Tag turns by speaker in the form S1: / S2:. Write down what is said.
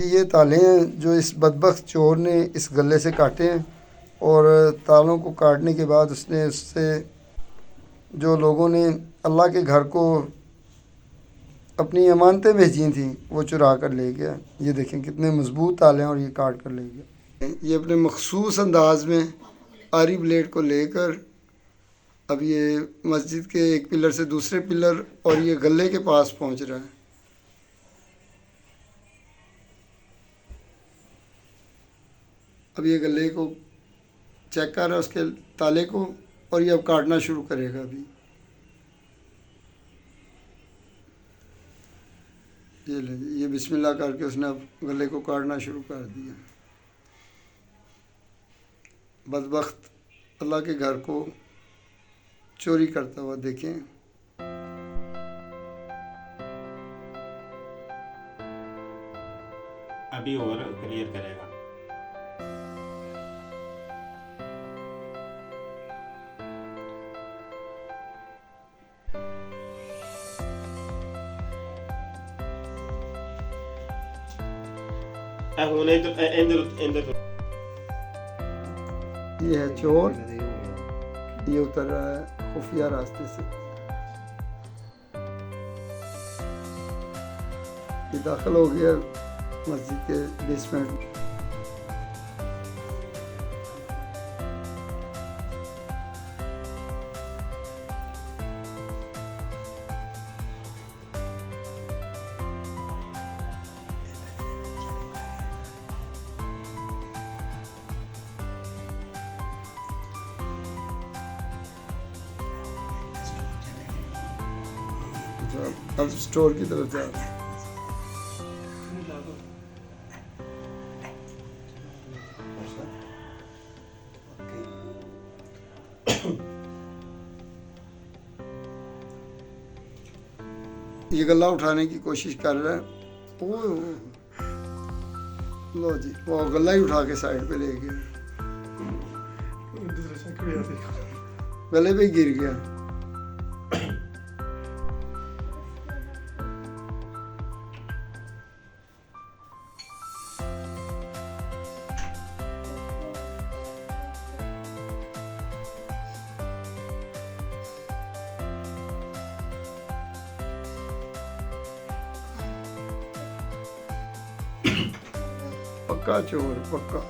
S1: ये ताले हैं जो इस बदबख्त चोर ने इस गले से काटे हैं और तालों को काटने के बाद उसने उससे जो लोगों ने अल्लाह के घर को अपनी अमानतें भेजी थी वो चुरा कर ले गया। ये देखें कितने मजबूत ताले हैं और ये काट कर ले गया। ये अपने मखसूस अंदाज में आरी ब्लेड को लेकर अब ये मस्जिद के एक पिलर से दूसरे पिलर और ये गले के पास पहुंच रहा है। अब ये गले को चेक कर रहा है उसके ताले को और ये अब काटना शुरू करेगा। अभी ये ले ये बिस्मिल्लाह करके उसने अब गले को काटना शुरू कर दिया। बदबख्त अल्लाह के घर को चोरी करता हुआ देखें।
S2: अभी और क्लियर करेगा।
S1: ये है चोर, ये उतर रहा है खुफिया रास्ते से। ये दाखिल हो गया मस्जिद के बेसमेंट में। अब स्टोर की तरफ जा रहे हैं। ये गला उठाने की कोशिश कर रहा है। ओह लो जी, वो गला ही उठा के साइड पे ले गया, गले पे गिर गया। पक्का चोर, पक्का।